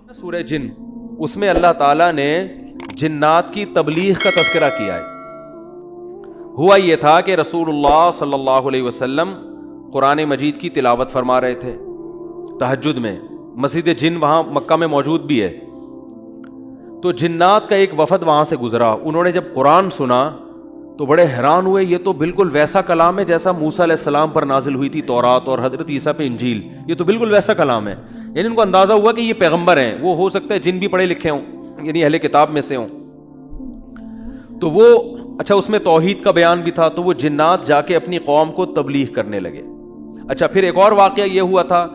سورہ جن، اس میں اللہ تعالیٰ نے جنات کی تبلیغ کا تذکرہ کیا ہے. ہوا یہ تھا کہ رسول اللہ صلی اللہ علیہ وسلم قرآن مجید کی تلاوت فرما رہے تھے تہجد میں. مسجد جن وہاں مکہ میں موجود بھی ہے. تو جنات کا ایک وفد وہاں سے گزرا. انہوں نے جب قرآن سنا تو بڑے حیران ہوئے. یہ تو بالکل ویسا کلام ہے جیسا موسیٰ علیہ السلام پر نازل ہوئی تھی تورات اور حضرت عیسیٰ پہ انجیل. یہ تو بالکل ویسا کلام ہے. یعنی ان کو اندازہ ہوا کہ یہ پیغمبر ہیں. وہ ہو سکتا ہے جن بھی پڑھے لکھے ہوں, یعنی اہل کتاب میں سے ہوں. تو وہ اچھا اس میں توحید کا بیان بھی تھا. تو وہ جنات جا کے اپنی قوم کو تبلیغ کرنے لگے. اچھا پھر ایک اور واقعہ یہ ہوا تھا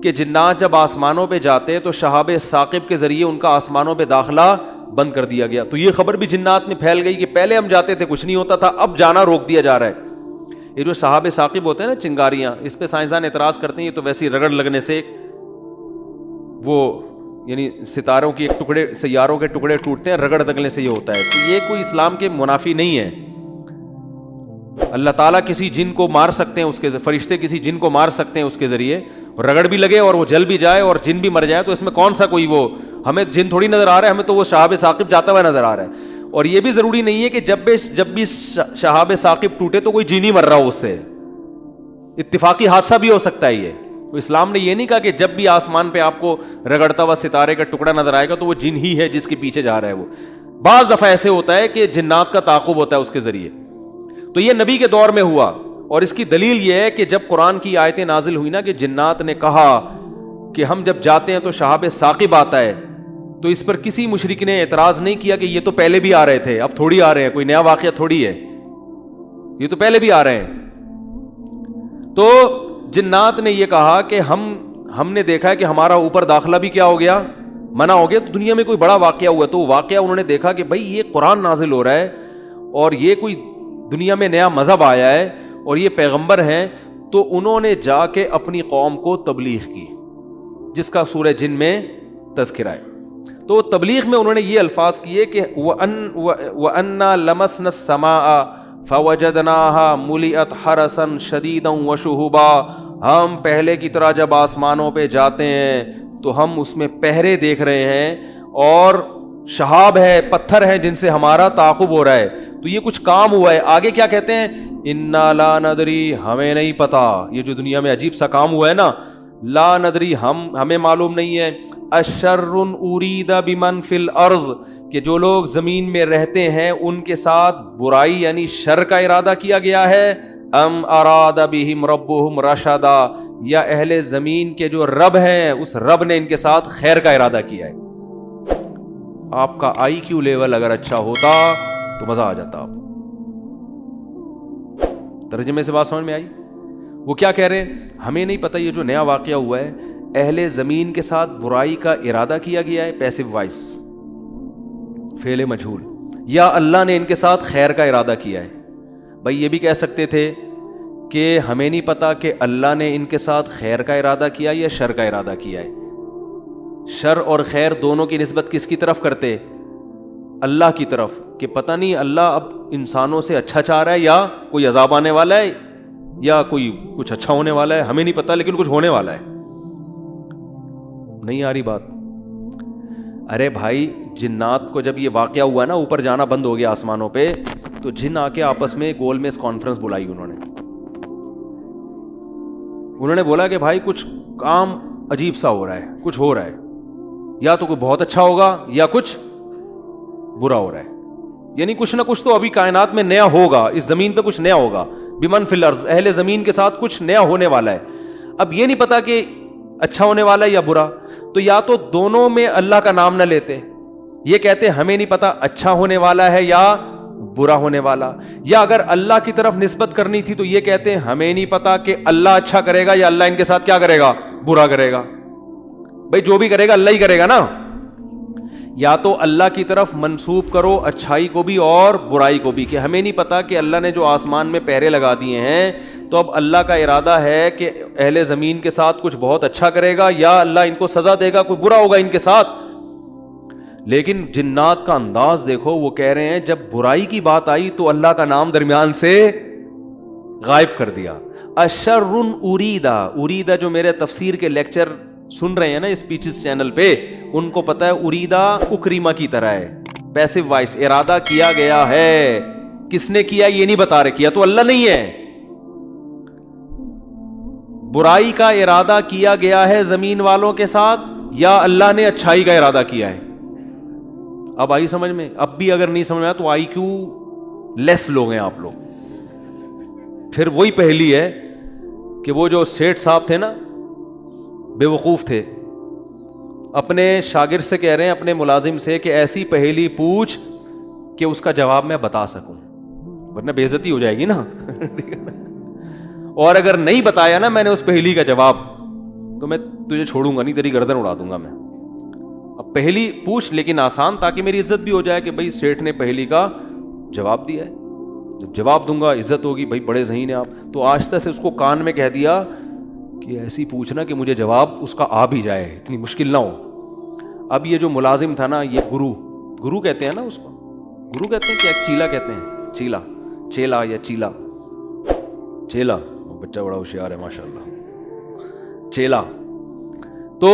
کہ جنات جب آسمانوں پہ جاتے تو شہاب ثاقب کے ذریعے ان کا آسمانوں پہ داخلہ بند کر دیا گیا. تو یہ خبر بھی جنات میں پھیل گئی کہ پہلے ہم جاتے تھے کچھ نہیں ہوتا تھا, اب جانا روک دیا جا رہا ہے. یہ جو شہاب ثاقب ہوتے ہیں نا, چنگاریاں, اس پہ سائنسدان اعتراض کرتے ہیں یہ تو ویسی رگڑ لگنے سے وہ یعنی ستاروں کی ایک ٹکڑے, سیاروں کے ٹکڑے ٹوٹتے ہیں, رگڑ دگنے سے یہ ہوتا ہے. تو یہ کوئی اسلام کے منافی نہیں ہے. اللہ تعالیٰ کسی جن کو مار سکتے ہیں, اس کے فرشتے کسی جن کو مار سکتے ہیں اس کے ذریعے, رگڑ بھی لگے اور وہ جل بھی جائے اور جن بھی مر جائے. تو اس میں کون سا کوئی وہ ہمیں جن تھوڑی نظر آ رہا ہے, ہمیں تو وہ شہاب ثاقب جاتا ہوا نظر آ رہا ہے. اور یہ بھی ضروری نہیں ہے کہ جب بھی شہاب ثاقب ٹوٹے تو کوئی جن ہی مر رہا ہو, اس سے اتفاقی حادثہ بھی ہو سکتا ہے. یہ اسلام نے یہ نہیں کہا کہ جب بھی آسمان پہ آپ کو رگڑتا ہوا ستارے کا ٹکڑا نظر آئے گا تو وہ جن ہی ہے جس کے پیچھے جا رہا ہے. وہ بعض دفعہ ایسے ہوتا ہے کہ جنات کا تعاقب ہوتا ہے اس کے ذریعے. تو یہ نبی کے دور میں ہوا. اور اس کی دلیل یہ ہے کہ جب قرآن کی آیتیں نازل ہوئی نا کہ جنات نے کہا کہ ہم جب جاتے ہیں تو شہاب ثاقب آتا ہے, تو اس پر کسی مشرک نے اعتراض نہیں کیا کہ یہ تو پہلے بھی آ رہے تھے, اب تھوڑی آ رہے ہیں, کوئی نیا واقعہ تھوڑی ہے, یہ تو پہلے بھی آ رہے ہیں. تو جنات نے یہ کہا کہ ہم نے دیکھا ہے کہ ہمارا اوپر داخلہ بھی کیا ہو گیا, منع ہو گیا. تو دنیا میں کوئی بڑا واقعہ ہوا, تو واقعہ انہوں نے دیکھا کہ بھائی یہ قرآن نازل ہو رہا ہے اور یہ کوئی دنیا میں نیا مذہب آیا ہے اور یہ پیغمبر ہیں. تو انہوں نے جا کے اپنی قوم کو تبلیغ کی, جس کا سورہ جن میں تذکرہ ہے. تو تبلیغ میں انہوں نے یہ الفاظ کیے کہ وَأَنَّا لَمَسْنَا السَّمَاءَ فَوَجَدْنَاهَا مُلِئَتْ حَرَسًا شَدِيدًا وَشُهُبًا. ہم پہلے کی طرح جب آسمانوں پہ جاتے ہیں تو ہم اس میں پہرے دیکھ رہے ہیں اور شہاب ہے, پتھر ہیں جن سے ہمارا تعاقب ہو رہا ہے. تو یہ کچھ کام ہوا ہے. آگے کیا کہتے ہیں, اِنَّا لَا نَدْرِي, ہمیں نہیں پتا. یہ جو دنیا میں عجیب سا کام ہوا ہے نا, لا ندری, ہمیں معلوم نہیں ہے. اشر ارید بمن فی الارض, کہ جو لوگ زمین میں رہتے ہیں ان کے ساتھ برائی یعنی شر کا ارادہ کیا گیا ہے. ام اراد بہم ربہم رشدا, یا اہل زمین کے جو رب ہیں اس رب نے ان کے ساتھ خیر کا ارادہ کیا ہے. آپ کا آئی کیو لیول اگر اچھا ہوتا تو مزہ آ جاتا. آپ ترجمے سے بات سمجھ میں آئی؟ وہ کیا کہہ رہے ہیں, ہمیں نہیں پتہ یہ جو نیا واقعہ ہوا ہے, اہل زمین کے ساتھ برائی کا ارادہ کیا گیا ہے, پیسو وائس, فعل مجہول, یا اللہ نے ان کے ساتھ خیر کا ارادہ کیا ہے. بھائی یہ بھی کہہ سکتے تھے کہ ہمیں نہیں پتہ کہ اللہ نے ان کے ساتھ خیر کا ارادہ کیا یا شر کا ارادہ کیا ہے. شر اور خیر دونوں کی نسبت کس کی طرف کرتے؟ اللہ کی طرف, کہ پتہ نہیں اللہ اب انسانوں سے اچھا چاہ رہا ہے یا کوئی عذاب آنے والا ہے یا کوئی کچھ اچھا ہونے والا ہے, ہمیں نہیں پتا لیکن کچھ ہونے والا ہے. نہیں آ رہی بات؟ ارے بھائی جنات کو جب یہ واقعہ ہوا نا, اوپر جانا بند ہو گیا آسمانوں پہ, تو جن آ کے آپس میں گول میز کانفرنس بلائی. انہوں نے بولا کہ بھائی کچھ کام عجیب سا ہو رہا ہے, کچھ ہو رہا ہے, یا تو کوئی بہت اچھا ہوگا یا کچھ برا ہو رہا ہے. یعنی کچھ نہ کچھ تو ابھی کائنات میں نیا ہوگا, اس زمین پہ کچھ نیا ہوگا. بمن فی الارض, اہل زمین کے ساتھ کچھ نیا ہونے والا ہے. اب یہ نہیں پتا کہ اچھا ہونے والا ہے یا برا, تو یا تو دونوں میں اللہ کا نام نہ لیتے, یہ کہتے ہمیں نہیں پتا اچھا ہونے والا ہے یا برا ہونے والا, یا اگر اللہ کی طرف نسبت کرنی تھی تو یہ کہتے ہمیں نہیں پتا کہ اللہ اچھا کرے گا یا اللہ ان کے ساتھ کیا کرے گا, برا کرے گا. بھائی جو بھی کرے گا اللہ ہی کرے گا نا. یا تو اللہ کی طرف منسوب کرو اچھائی کو بھی اور برائی کو بھی, کہ ہمیں نہیں پتا کہ اللہ نے جو آسمان میں پہرے لگا دیے ہیں تو اب اللہ کا ارادہ ہے کہ اہل زمین کے ساتھ کچھ بہت اچھا کرے گا یا اللہ ان کو سزا دے گا, کوئی برا ہوگا ان کے ساتھ. لیکن جنات کا انداز دیکھو, وہ کہہ رہے ہیں جب برائی کی بات آئی تو اللہ کا نام درمیان سے غائب کر دیا. اشر اریدا, اریدا جو میرے تفسیر کے لیکچر سن رہے ہیں نا اسپیچز چینل پہ, ان کو پتہ ہے اریدا اکریما کی طرح ہے، پیسو وائس، ارادہ کیا گیا ہے. کس نے کیا یہ نہیں بتا رہے، کیا تو اللہ نہیں ہے. برائی کا ارادہ کیا گیا ہے زمین والوں کے ساتھ یا اللہ نے اچھائی کا ارادہ کیا ہے؟ اب آئی سمجھ میں؟ اب بھی اگر نہیں سمجھ میں آیا تو آئی کیو لیس لوگ ہیں آپ لوگ. پھر وہی پہلی ہے کہ وہ جو سیٹھ صاحب تھے نا، بے وقوف تھے، اپنے شاگرد سے کہہ رہے ہیں، اپنے ملازم سے، کہ ایسی پہیلی پوچھ کہ اس کا جواب میں بتا سکوں، ورنہ بے عزتی ہو جائے گی نا. اور اگر نہیں بتایا نا میں نے اس پہیلی کا جواب تو میں تجھے چھوڑوں گا نہیں، تیری گردن اڑا دوں گا میں. اب پہلی پوچھ لیکن آسان، تاکہ میری عزت بھی ہو جائے کہ بھائی سیٹھ نے پہلی کا جواب دیا ہے. جب جواب دوں گا عزت ہوگی، بھائی بڑے ذہین ہیں آپ. تو آہستہ سے اس کو کان میں کہہ دیا کہ ایسی پوچھنا کہ مجھے جواب اس کا آ بھی جائے، اتنی مشکل نہ ہو. اب یہ جو ملازم تھا نا، یہ گرو کہتے ہیں نا اس کو، گرو کہتے ہیں کیا چیلا کہتے ہیں، چیلا یا چیلا. بچہ بڑا ہوشیار ہے ماشاء اللہ. چیلا. تو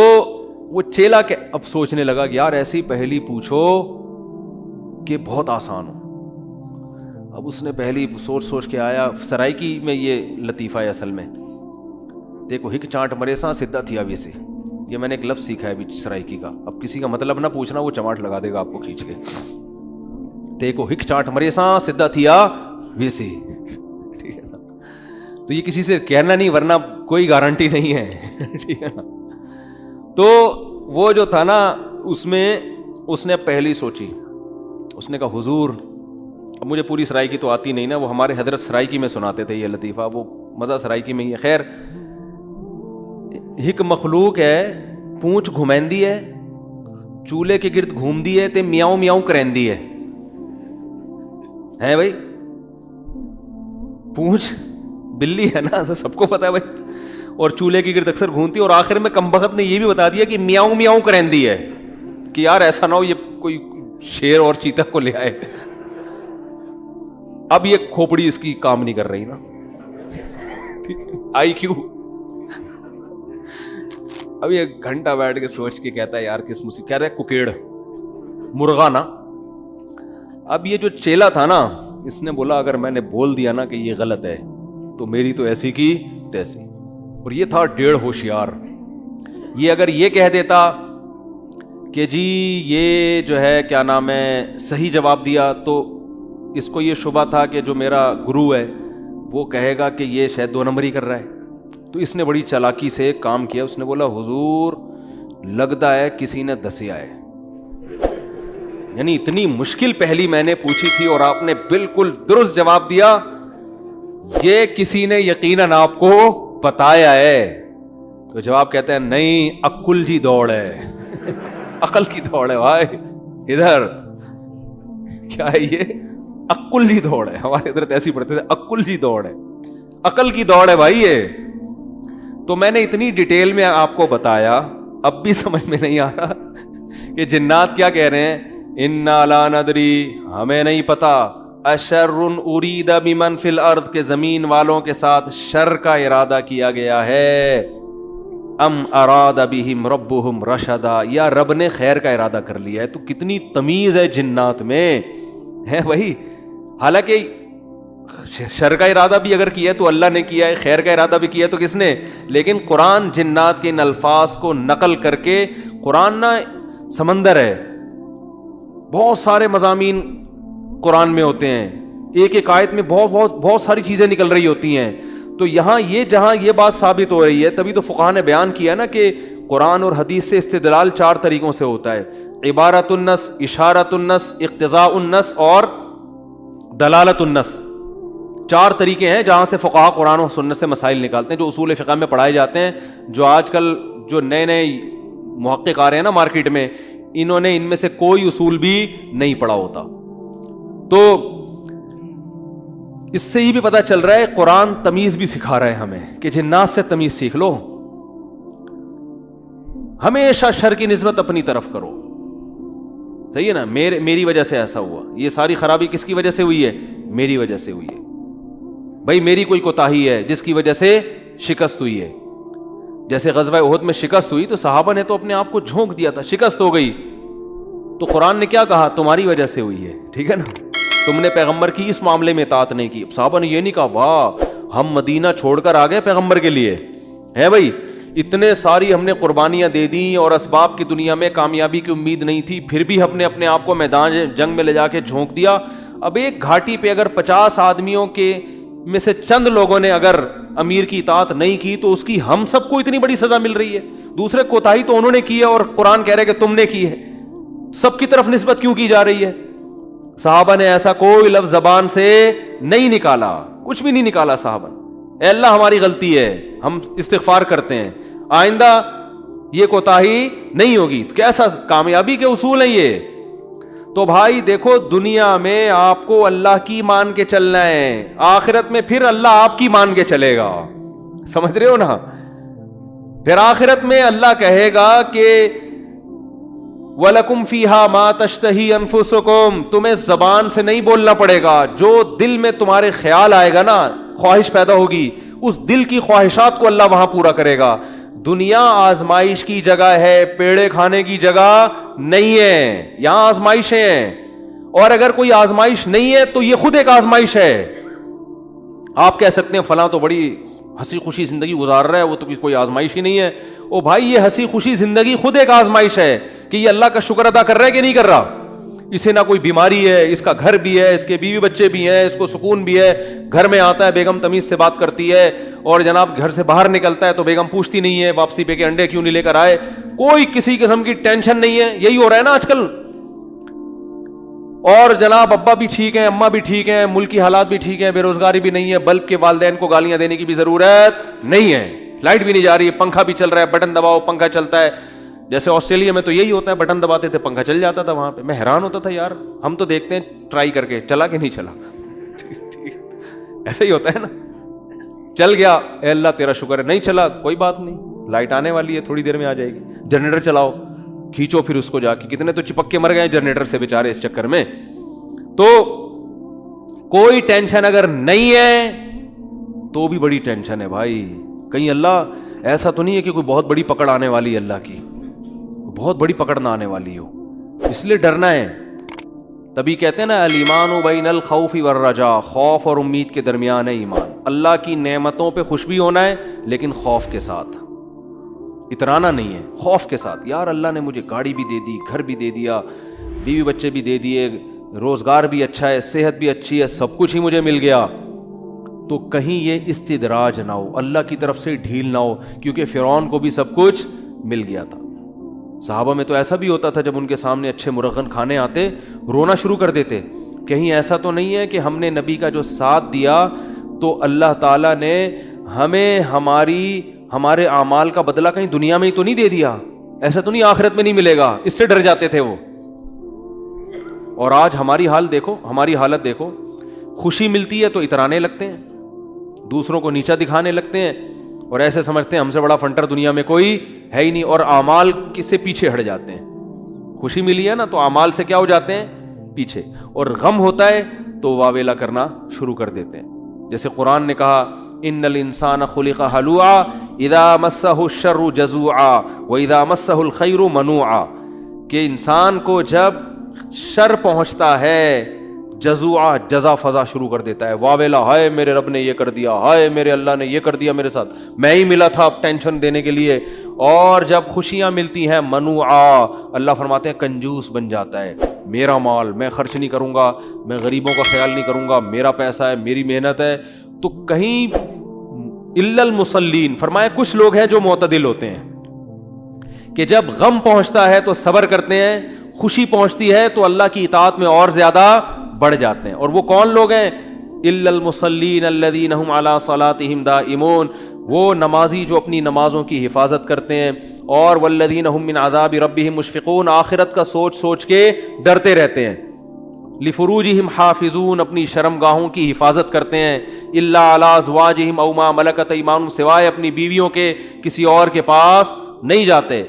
وہ چیلا کے اب سوچنے لگا کہ یار ایسی پہلی پوچھو کہ بہت آسان ہو. اب اس نے پہلی سوچ کے آیا. سرائکی میں یہ لطیفہ ہے اصل میں، دیکھو ہک چانٹ مرے سا سدھا تھیا ویسے، یہ میں نے ایک لفظ سیکھا ہے ابھی سرائکی کا. اب کسی کا مطلب نہ پوچھنا، وہ چماٹ لگا دے گا آپ کو کھینچ کے. دیکھو ہک چانٹ مرے سا سدھا تھیا ویسے، ٹھیک ہے نا. تو یہ کسی سے کہنا نہیں، ورنہ کوئی گارنٹی نہیں ہے، ٹھیک ہے نا. تو وہ جو تھا نا، اس میں اس نے پہلی سوچی. اس نے کہا حضور، اب مجھے پوری سرائکی تو آتی نہیں نا، وہ ہمارے حضرت سرائکی میں سناتے تھے یہ لطیفہ، وہ مزہ سرائکی میں ہی ہے. خیر، ہک مخلوق ہے، پونچھ گھمیندی ہے، چولہے کے گرد گھومدی ہے تے میاؤں میاؤں کرندی ہے بھائی. پونچھ بلی ہے نا، سب کو پتا ہے بھائی، اور چولہے کے گرد اکثر گھومتی ہے. اور آخر میں کمبخت نے یہ بھی بتا دیا کہ میاؤں میاؤں کرندی ہے، کہ یار ایسا نہ ہو یہ کوئی شیر اور چیتا کو لے آئے. اب یہ کھوپڑی اس کی کام نہیں کر رہی نا، آئی کیوں. اب یہ گھنٹہ بیٹھ کے سوچ کے کہتا ہے یار کس مصیبت، کہہ رہے ککیڑ مرغا نا. اب یہ جو چیلا تھا نا، اس نے بولا اگر میں نے بول دیا نا کہ یہ غلط ہے تو میری تو ایسی کی تیسی. اور یہ تھا ڈیڑھ ہوشیار. یہ اگر یہ کہہ دیتا کہ جی یہ جو ہے کیا نام ہے صحیح جواب دیا، تو اس کو یہ شبہ تھا کہ جو میرا گرو ہے وہ کہے گا کہ یہ شاید 2 نمبری کر رہا ہے. تو اس نے بڑی چالاکی سے کام کیا. اس نے بولا حضور لگتا ہے کسی نے دسیا ہے، یعنی اتنی مشکل پہلی میں نے پوچھی تھی اور آپ نے بالکل درست جواب دیا، یہ کسی نے یقیناً آپ کو بتایا ہے. تو جواب کہتے ہیں نہیں، عقل جی دوڑ ہے. عقل کی دوڑ ہے بھائی، ادھر کیا ہے یہ عقل جی دوڑ ہے. ہمارے ادھر ایسی پڑھتے تھے، عقل جی دوڑ ہے، عقل کی دوڑ ہے بھائی یہ. تو میں نے اتنی ڈیٹیل میں آپ کو بتایا، اب بھی سمجھ میں نہیں آ رہا کہ جنات کیا کہہ رہے ہیں. انا لا ندری، ہمیں نہیں پتا، اشر ارید بمن فی الارض، کے زمین والوں کے ساتھ شر کا ارادہ کیا گیا ہے، ام اراد بہم ربہم رشدا، یا رب نے خیر کا ارادہ کر لیا ہے. تو کتنی تمیز ہے جنات میں ہے بھائی. حالانکہ شر کا ارادہ بھی اگر کیا ہے تو اللہ نے کیا ہے، خیر کا ارادہ بھی کیا ہے تو کس نے. لیکن قرآن جنات کے ان الفاظ کو نقل کر کے، قرآن نا سمندر ہے، بہت سارے مضامین قرآن میں ہوتے ہیں، ایک ایک آیت میں بہت ساری چیزیں نکل رہی ہوتی ہیں. تو یہاں یہ جہاں یہ بات ثابت ہو رہی ہے، تبھی تو فقہاء نے بیان کیا نا کہ قرآن اور حدیث سے استدلال 4 طریقوں سے ہوتا ہے: عبارت النص، اشارت النص، اقتضاء النص اور دلالت النص. 4 طریقے ہیں جہاں سے فقہاء قرآن و سنت سے مسائل نکالتے ہیں، جو اصول فقہ میں پڑھائے جاتے ہیں. جو آج کل جو نئے محقق آ رہے ہیں نا مارکیٹ میں، انہوں نے ان میں سے کوئی اصول بھی نہیں پڑھا ہوتا. تو اس سے ہی بھی پتہ چل رہا ہے قرآن تمیز بھی سکھا رہا ہے ہمیں کہ جنات سے تمیز سیکھ لو. ہمیشہ شر کی نسبت اپنی طرف کرو، صحیح ہے نا. میری وجہ سے ایسا ہوا، یہ ساری خرابی کس کی وجہ سے ہوئی ہے؟ میری وجہ سے ہوئی ہے بھائی. میری کوئی کوتاہی ہے جس کی وجہ سے شکست ہوئی ہے. جیسے غزوہ احد میں شکست ہوئی تو صحابہ نے تو اپنے آپ کو جھونک دیا تھا, شکست ہو گئی تو قرآن نے کیا کہا, تمہاری وجہ سے ہوئی ہے, ٹھیک ہے نا, تم نے پیغمبر کی اس معاملے میں اطاعت نہیں کی. صحابہ نے یہ نہیں کہا واہ ہم مدینہ چھوڑ کر آ گئے پیغمبر کے لیے, ہے بھائی اتنے ساری ہم نے قربانیاں دے دیں اور اسباب کی دنیا میں کامیابی کی امید نہیں تھی, پھر بھی ہم نے اپنے آپ کو میدان جنگ میں لے جا کے جھونک دیا. اب ایک گھاٹی پہ اگر 50 آدمیوں کے میں سے چند لوگوں نے اگر امیر کی اطاعت نہیں کی تو اس کی ہم سب کو اتنی بڑی سزا مل رہی ہے. دوسرے کوتاہی تو انہوں نے کی ہے اور قرآن کہہ رہے کہ تم نے کی ہے, سب کی طرف نسبت کیوں کی جا رہی ہے؟ صحابہ نے ایسا کوئی لفظ زبان سے نہیں نکالا, کچھ بھی نہیں نکالا صحابہ. اے اللہ ہماری غلطی ہے, ہم استغفار کرتے ہیں, آئندہ یہ کوتاہی نہیں ہوگی. کیسا کامیابی کے اصول ہیں یہ. تو بھائی دیکھو دنیا میں آپ کو اللہ کی مان کے چلنا ہے, آخرت میں پھر اللہ آپ کی مان کے چلے گا, سمجھ رہے ہو نا. پھر آخرت میں اللہ کہے گا کہ وَلَكُمْ فِيهَا مَا تَشْتَهِي أَنفُسُكُمْ, تمہیں زبان سے نہیں بولنا پڑے گا, جو دل میں تمہارے خیال آئے گا نا, خواہش پیدا ہوگی, اس دل کی خواہشات کو اللہ وہاں پورا کرے گا. دنیا آزمائش کی جگہ ہے, پیڑے کھانے کی جگہ نہیں ہے, یہاں آزمائشیں ہیں, اور اگر کوئی آزمائش نہیں ہے تو یہ خود ایک آزمائش ہے. آپ کہہ سکتے ہیں فلاں تو بڑی ہنسی خوشی زندگی گزار رہا ہے, وہ تو کوئی آزمائش ہی نہیں ہے. او بھائی یہ ہنسی خوشی زندگی خود ایک آزمائش ہے کہ یہ اللہ کا شکر ادا کر رہا ہے کہ نہیں کر رہا. اسے نہ کوئی بیماری ہے, اس کا گھر بھی ہے, اس کے بیوی بچے بھی ہیں, اس کو سکون بھی ہے, گھر میں آتا ہے بیگم تمیز سے بات کرتی ہے, اور جناب گھر سے باہر نکلتا ہے تو بیگم پوچھتی نہیں ہے واپسی پہ کہ انڈے کیوں نہیں لے کر آئے, کوئی کسی قسم کی ٹینشن نہیں ہے. یہی ہو رہا ہے نا آج کل. اور جناب ابا بھی ٹھیک ہیں, اماں بھی ٹھیک ہیں, ملک کی حالات بھی ٹھیک ہیں, بے روزگاری بھی نہیں ہے, بلب کے والدین کو گالیاں دینے کی بھی ضرورت نہیں ہے, لائٹ بھی نہیں جا رہی ہے, پنکھا بھی چل رہا ہے, بٹن دباؤ پنکھا چلتا ہے. جیسے آسٹریلیا میں تو یہی ہوتا ہے, بٹن دباتے تھے پنکھا چل جاتا تھا. وہاں پہ میں حیران ہوتا تھا یار, ہم تو دیکھتے ہیں ٹرائی کر کے چلا کہ نہیں چلا, ایسا ہی ہوتا ہے نا, چل گیا اے اللہ تیرا شکر ہے, نہیں چلا کوئی بات نہیں, لائٹ آنے والی ہے تھوڑی دیر میں آ جائے گی. جنریٹر چلاؤ, کھینچو پھر اس کو جا کے, کتنے تو چپک کے مر گئے جنریٹر سے بیچارے اس چکر میں. تو کوئی ٹینشن اگر نہیں ہے تو بھی بڑی ٹینشن ہے بھائی. کہیں اللہ ایسا تو نہیں ہے کہ کوئی بہت بڑی پکڑ آنے والی ہے, اللہ کی بہت بڑی پکڑ نہ آنے والی ہو, اس لیے ڈرنا ہے. تبھی کہتے ہیں نا الایمان بین الخوف والرجاء, خوف اور امید کے درمیان ہے ایمان. اللہ کی نعمتوں پہ خوش بھی ہونا ہے لیکن خوف کے ساتھ, اترانا نہیں ہے, خوف کے ساتھ. یار اللہ نے مجھے گاڑی بھی دے دی, گھر بھی دے دیا, بیوی بچے بھی دے دیے, روزگار بھی اچھا ہے, صحت بھی اچھی ہے, سب کچھ ہی مجھے مل گیا, تو کہیں یہ استدراج نہ ہو, اللہ کی طرف سے ڈھیل نہ ہو, کیونکہ فرعون کو بھی سب کچھ مل گیا تھا. صحابہ میں تو ایسا بھی ہوتا تھا جب ان کے سامنے اچھے مرغن کھانے آتے رونا شروع کر دیتے. کہیں ایسا تو نہیں ہے کہ ہم نے نبی کا جو ساتھ دیا تو اللہ تعالیٰ نے ہمیں ہمارے اعمال کا بدلہ کہیں دنیا میں ہی تو نہیں دے دیا, ایسا تو نہیں آخرت میں نہیں ملے گا, اس سے ڈر جاتے تھے وہ. اور آج ہماری حال دیکھو, ہماری حالت دیکھو, خوشی ملتی ہے تو اترانے لگتے ہیں, دوسروں کو نیچا دکھانے لگتے ہیں, اور ایسے سمجھتے ہیں ہم سے بڑا فنٹر دنیا میں کوئی ہے ہی نہیں, اور اعمال سے پیچھے ہٹ جاتے ہیں. خوشی ملی ہے نا تو اعمال سے کیا ہو جاتے ہیں, پیچھے, اور غم ہوتا ہے تو واویلا کرنا شروع کر دیتے ہیں. جیسے قرآن نے کہا ان الانسان خلق ہلوعا اذا مسہ الشر جزوعا واذا مسہ الخیر منوعا, کہ انسان کو جب شر پہنچتا ہے جزوعا, جزا فضا شروع کر دیتا ہے, واویلا, ہائے میرے رب نے یہ کر دیا, ہائے میرے اللہ نے یہ کر دیا میرے ساتھ, میں ہی ملا تھا اب ٹینشن دینے کے لیے. اور جب خوشیاں ملتی ہیں منوعا, اللہ فرماتے ہیں کنجوس بن جاتا ہے, میرا مال میں خرچ نہیں کروں گا, میں غریبوں کا خیال نہیں کروں گا, میرا پیسہ ہے, میری محنت ہے. تو کہیں الا المصلین, فرمایا کچھ لوگ ہیں جو معتدل ہوتے ہیں کہ جب غم پہنچتا ہے تو صبر کرتے ہیں, خوشی پہنچتی ہے تو اللہ کی اطاعت میں اور زیادہ بڑھ جاتے ہیں. اور وہ کون لوگ ہیں, الا المصلین الذین هم علی صلاتهم دائمون, وہ نمازی جو اپنی نمازوں کی حفاظت کرتے ہیں, اور والذین هم من عذاب ربهم مشفقون, آخرت کا سوچ سوچ کے ڈرتے رہتے ہیں. لفروجہم حافظون, اپنی شرمگاہوں کی حفاظت کرتے ہیں. الا علی ازواجہم او ما ملکت ایمانہم, سوائے اپنی بیویوں کے کسی اور کے پاس نہیں جاتے.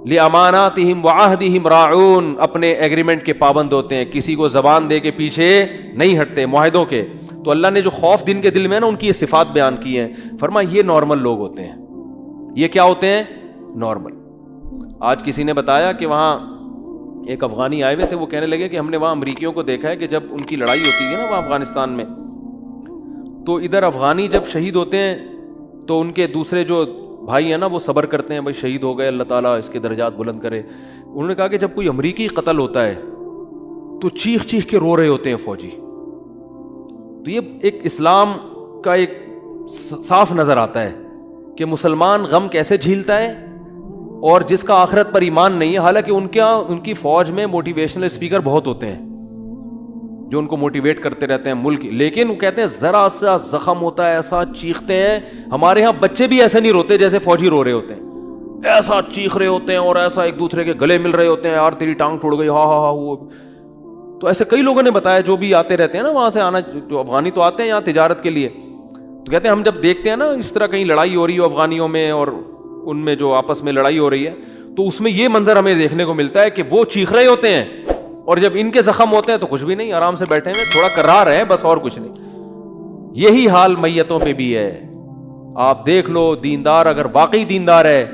لاماناتہم وعہدہم راعون, اپنے ایگریمنٹ کے پابند ہوتے ہیں, کسی کو زبان دے کے پیچھے نہیں ہٹتے معاہدوں کے. تو اللہ نے جو خوف دن کے دل میں نا ان کی یہ صفات بیان کی ہیں, فرمایا یہ نارمل لوگ ہوتے ہیں, یہ کیا ہوتے ہیں؟ نارمل. آج کسی نے بتایا کہ وہاں ایک افغانی آئے ہوئے تھے, وہ کہنے لگے کہ ہم نے وہاں امریکیوں کو دیکھا ہے کہ جب ان کی لڑائی ہوتی تھی نا وہاں افغانستان میں, تو ادھر افغانی جب شہید ہوتے ہیں تو ان کے دوسرے جو بھائی ہیں نا وہ صبر کرتے ہیں, بھائی شہید ہو گئے, اللہ تعالیٰ اس کے درجات بلند کرے. انہوں نے کہا کہ جب کوئی امریکی قتل ہوتا ہے تو چیخ چیخ کے رو رہے ہوتے ہیں فوجی. تو یہ ایک اسلام کا ایک صاف نظر آتا ہے کہ مسلمان غم کیسے جھیلتا ہے, اور جس کا آخرت پر ایمان نہیں ہے, حالانکہ ان کی فوج میں موٹیویشنل اسپیکر بہت ہوتے ہیں جو ان کو موٹیویٹ کرتے رہتے ہیں ملک, لیکن وہ کہتے ہیں ذرا سا زخم ہوتا ہے ایسا چیختے ہیں. ہمارے ہاں بچے بھی ایسے نہیں روتے جیسے فوجی رو رہے ہوتے ہیں, ایسا چیخ رہے ہوتے ہیں اور ایسا ایک دوسرے کے گلے مل رہے ہوتے ہیں, یار تیری ٹانگ ٹوٹ گئی, ہاں ہاں ہاں. وہ تو ایسے کئی لوگوں نے بتایا جو بھی آتے رہتے ہیں نا وہاں سے آنا, جو افغانی تو آتے ہیں یہاں تجارت کے لیے, تو کہتے ہیں ہم جب دیکھتے ہیں نا اس طرح کہیں لڑائی ہو رہی ہو افغانیوں میں اور ان میں جو آپس میں لڑائی ہو رہی ہے, تو اس میں یہ منظر ہمیں دیکھنے کو ملتا ہے کہ وہ چیخ رہے ہوتے ہیں اور جب ان کے زخم ہوتے ہیں تو کچھ بھی نہیں, آرام سے بیٹھے ہیں, تھوڑا کرا رہے ہیں بس, اور کچھ نہیں. یہی حال میتوں پہ بھی ہے. آپ دیکھ لو, دیندار اگر واقعی دیندار ہے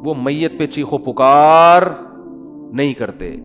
وہ میت پہ چیخو پکار نہیں کرتے.